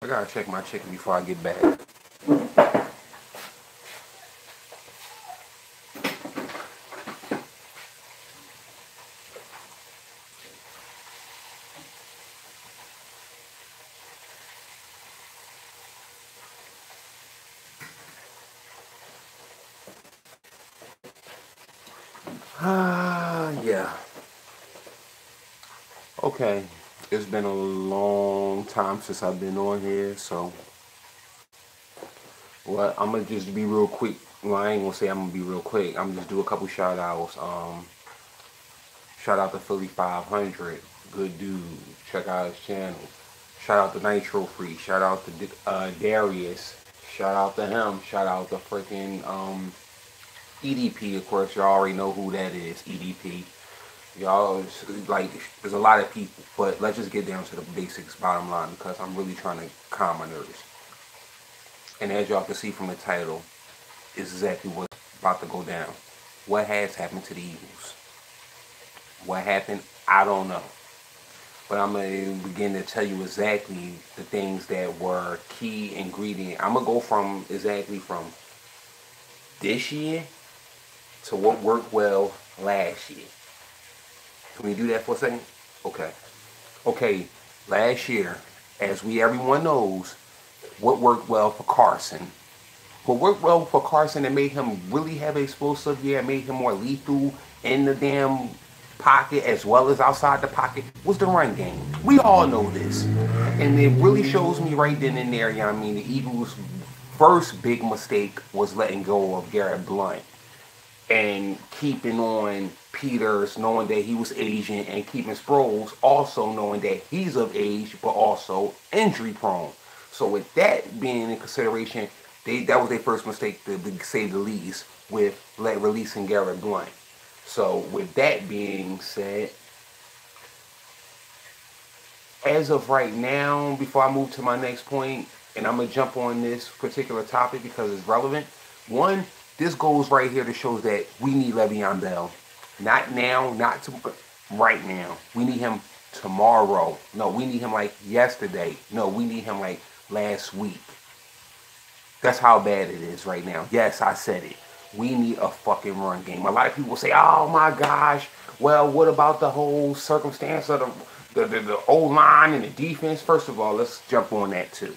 I gotta check my chicken before I get back. Yeah. Okay. It's been a long time since I've been on here, so well, I'm gonna just be real quick. Well, I ain't gonna say I'm gonna be real quick. I'm gonna just do a couple shout outs. Shout out to Philly 500, good dude. Check out his channel. Shout out to Nitro Free. Shout out to Darius. Shout out to him. Shout out to freaking EDP. Of course, y'all already know who that is. EDP. Y'all like there's a lot of people, but let's just get down to the basics, bottom line, because I'm really trying to calm my nerves. And as y'all can see from the title, is exactly what's about to go down. What has happened to the Eagles? What happened? I don't know. But I'm going to begin to tell you exactly the things that were key ingredient. I'm going to go from exactly from this year to what worked well last year. Can we do that for a second? Okay. Okay, last year, as everyone knows, what worked well for Carson. What worked well for Carson and made him really have an explosive year, made him more lethal in the damn pocket as well as outside the pocket was the run game. We all know this. And it really shows me right then and there, you know what I mean, the Eagles' first big mistake was letting go of Garrett Blount and keeping on Peters, knowing that he was Asian, and keeping Sproles, also knowing that he's of age, but also injury prone. So with that being in consideration, that was their first mistake, to say the least, with releasing Garrett Blount. So with that being said, as of right now, before I move to my next point, and I'm going to jump on this particular topic because it's relevant. One, this goes right here to show that we need Le'Veon Bell. Not now, right now. We need him tomorrow. No, we need him like yesterday. No, we need him like last week. That's how bad it is right now. Yes, I said it. We need a fucking run game. A lot of people say, oh my gosh, well, what about the whole circumstance of the O-line and the defense? First of all, let's jump on that too.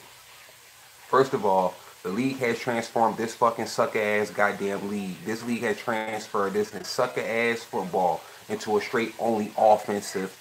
First of all, the league has transformed this fucking sucker-ass goddamn league. This league has transferred this sucker-ass football into a straight only offensive.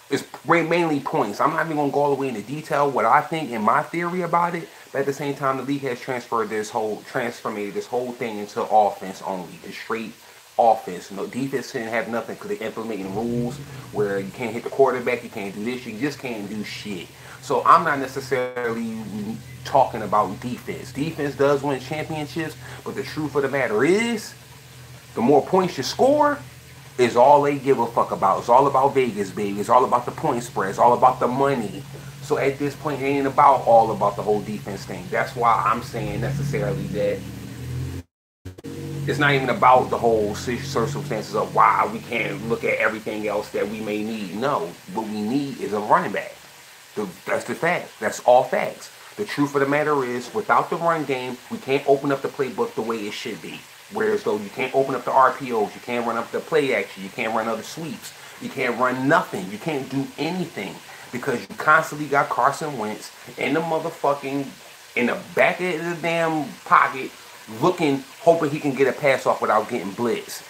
It's mainly points. I'm not even going to go all the way into detail what I think and my theory about it. But at the same time, the league has transformed this whole thing into offense only. It's straight offense. No defense didn't have nothing because they're implementing rules where you can't hit the quarterback, you can't do this, you just can't do shit. So I'm not necessarily talking about defense. Defense does win championships, but the truth of the matter is, the more points you score, is all they give a fuck about. It's all about Vegas, baby. It's all about the point spread. It's all about the money. So at this point, it ain't all about the whole defense thing. That's why I'm saying necessarily that it's not even about the whole circumstances of why we can't look at everything else that we may need. No, what we need is a running back. That's the fact. That's all facts. The truth of the matter is, without the run game, we can't open up the playbook the way it should be. Whereas though you can't open up the RPOs, you can't run up the play action, you can't run other sweeps, you can't run nothing, you can't do anything because you constantly got Carson Wentz in the back of the damn pocket, hoping he can get a pass off without getting blitzed.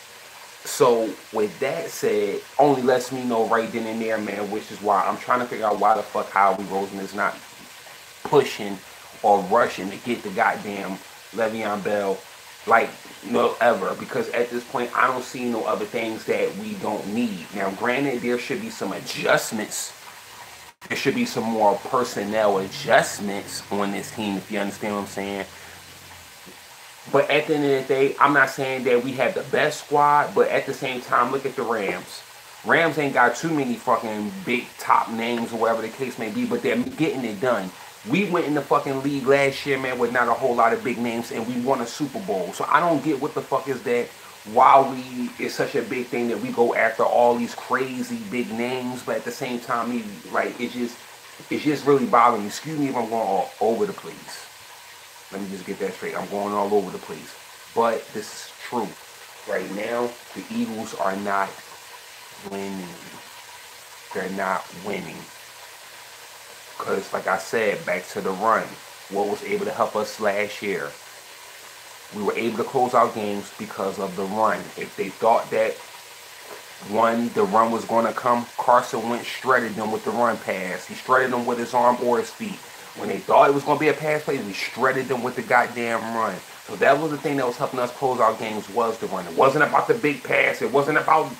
So with that said, only lets me know right then and there, man, which is why I'm trying to figure out why the fuck Howie Roseman is not pushing or rushing to get the goddamn Le'Veon Bell like no ever, because at this point I don't see no other things that we don't need. Now granted, there should be some adjustments. There should be some more personnel adjustments on this team, if you understand what I'm saying. But at the end of the day, I'm not saying that we have the best squad, but at the same time, look at the Rams. Rams ain't got too many fucking big top names or whatever the case may be, but they're getting it done. We went in the fucking league last year, man, with not a whole lot of big names, and we won a Super Bowl. So I don't get what the fuck is that. Why it's such a big thing that we go after all these crazy big names, but at the same time, it's just It's just really bothering me. Excuse me if I'm going all over the place. Let me just get that straight. I'm going all over the place. But this is true. Right now, the Eagles are not winning. They're not winning. Because, like I said, back to the run. What was able to help us last year? We were able to close out games because of the run. If they thought that the run was going to come, Carson Wentz shredded them with the run pass. He shredded them with his arm or his feet. When they thought it was going to be a pass play, we shredded them with the goddamn run. So that was the thing that was helping us close our games, was the run. It wasn't about the big pass. It wasn't about,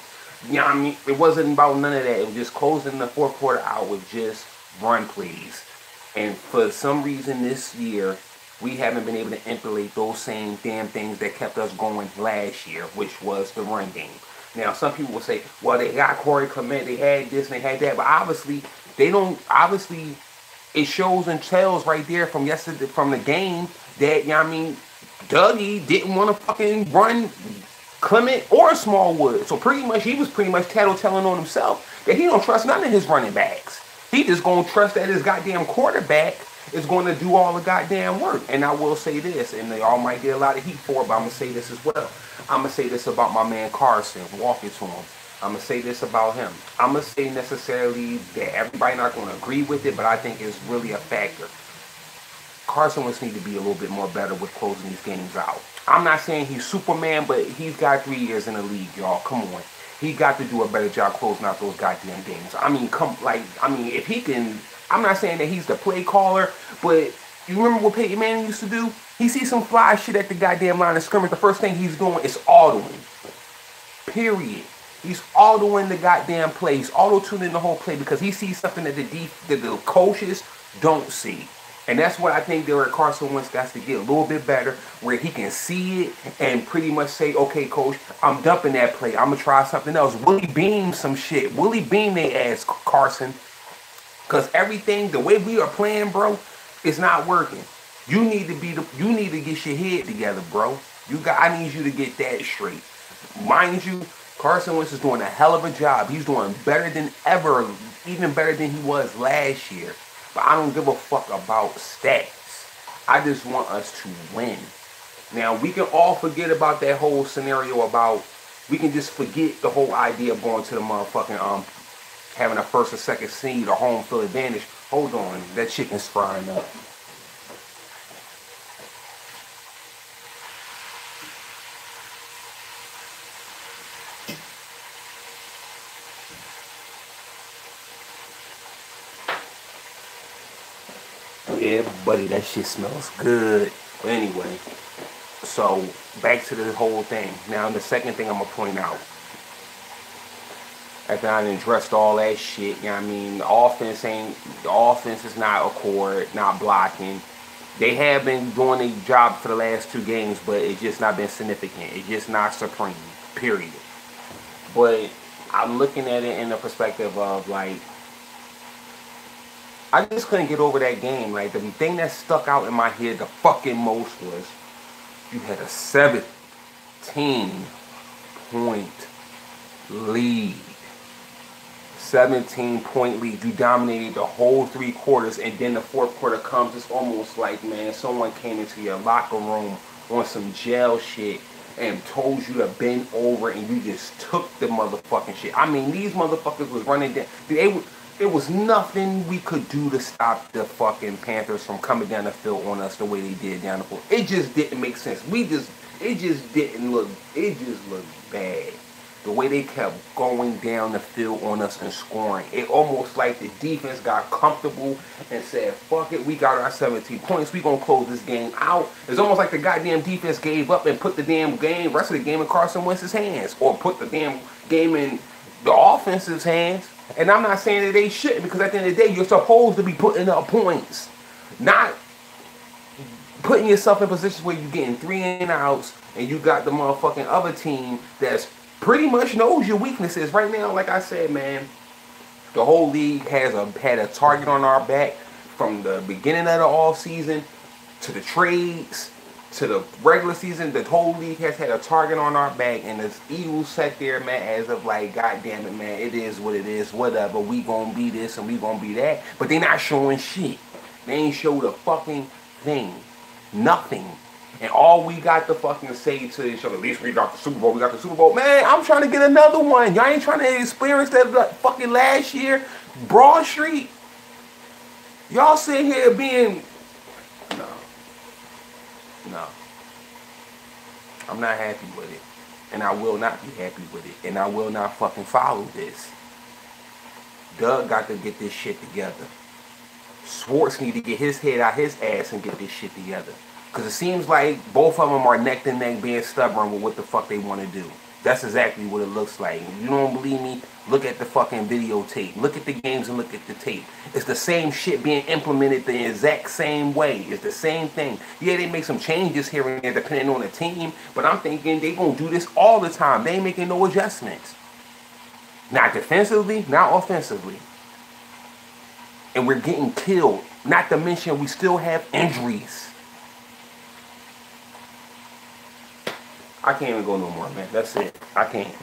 you know what I mean? It wasn't about none of that. It was just closing the fourth quarter out with just run plays. And for some reason this year, we haven't been able to implement those same damn things that kept us going last year, which was the run game. Now, some people will say, well, they got Corey Clement, they had this and they had that, but obviously, they don't, obviously, it shows and tells right there from yesterday, from the game, that, you know what I mean, Dougie didn't want to fucking run Clement or Smallwood. So pretty much, he was pretty much tattletelling on himself that he don't trust none of his running backs. He just gonna trust that his goddamn quarterback is going to do all the goddamn work. And I will say this, and they all might get a lot of heat for it, but I'm going to say this as well. I'm going to say this about my man Carson, walking to him. I'm going to say this about him. I'm going to say necessarily that everybody not going to agree with it, but I think it's really a factor. Carson Wentz need to be a little bit more better with closing these games out. I'm not saying he's Superman, but he's got 3 years in the league, y'all. Come on. He got to do a better job closing out those goddamn games. I mean, if he can, I'm not saying that he's the play caller, but you remember what Peyton Manning used to do? He sees some fly shit at the goddamn line of scrimmage. The first thing he's doing is autoing. Period. He's autoing the goddamn plays, auto-tuning the whole play because he sees something that the coaches don't see. And that's what I think Derek Carson Wentz got to get a little bit better, where he can see it and pretty much say, okay, coach, I'm dumping that play. I'm going to try something else. Willie Beam some shit. Willie Beam they ass, Carson. Because everything, the way we are playing, bro, is not working. You need to get your head together, bro. I need you to get that straight. Mind you, Carson Wentz is doing a hell of a job. He's doing better than ever, even better than he was last year. But I don't give a fuck about stats. I just want us to win. Now, we can all forget about that whole scenario about, we can just forget the whole idea of going to the motherfucking, having a first or second seed or home field advantage. Hold on, that chicken's frying up. Yeah, buddy, that shit smells good. But anyway, so back to the whole thing. Now, the second thing I'm gonna point out, after I addressed all that shit, you know what I mean? The offense is not a core, not blocking. They have been doing their job for the last 2 games, but it's just not been significant. It's just not supreme, period. But I'm looking at it in the perspective of, like, I just couldn't get over that game. Like, the thing that stuck out in my head the fucking most was you had a 17-point lead. 17-point lead. You dominated the whole 3 quarters, and then the 4th quarter comes. It's almost like, man, someone came into your locker room on some jail shit and told you to bend over, and you just took the motherfucking shit. I mean, these motherfuckers was running down. It was nothing we could do to stop the fucking Panthers from coming down the field on us the way they did down the field. It just didn't make sense. It just looked bad. The way they kept going down the field on us and scoring. It almost like the defense got comfortable and said, fuck it, we got our 17 points. We gonna close this game out. It's almost like the goddamn defense gave up and put the rest of the game in Carson Wentz's hands. Or put the damn game in the offense's hands. And I'm not saying that they shouldn't, because at the end of the day, you're supposed to be putting up points. Not putting yourself in positions where you're getting 3 and outs and you got the motherfucking other team that's pretty much knows your weaknesses. Right now, like I said, man, the whole league had a target on our back from the beginning of the offseason to the trades to the regular season, the whole league has had a target on our back, and the Eagles sat there, man, as of like, God damn it, man, it is what it is, whatever. We gonna be this and we gonna be that, but they not showing shit. They ain't showed a fucking thing, nothing. And all we got to fucking say to each other, at least we got the Super Bowl, we got the Super Bowl. Man, I'm trying to get another one. Y'all ain't trying to experience that fucking last year, Broad Street. Y'all sitting here being, no. I'm not happy with it. And I will not be happy with it. And I will not fucking follow this. Doug got to get this shit together. Schwartz need to get his head out his ass and get this shit together. Because it seems like both of them are neck and neck being stubborn with what the fuck they want to do. That's exactly what it looks like. If you don't believe me, look at the fucking videotape. Look at the games and look at the tape. It's the same shit being implemented the exact same way. It's the same thing. Yeah, they make some changes here and there depending on the team, but I'm thinking they gonna do this all the time. They ain't making no adjustments. Not defensively, not offensively. And we're getting killed. Not to mention we still have injuries. I can't even go no more, man. That's it. I can't.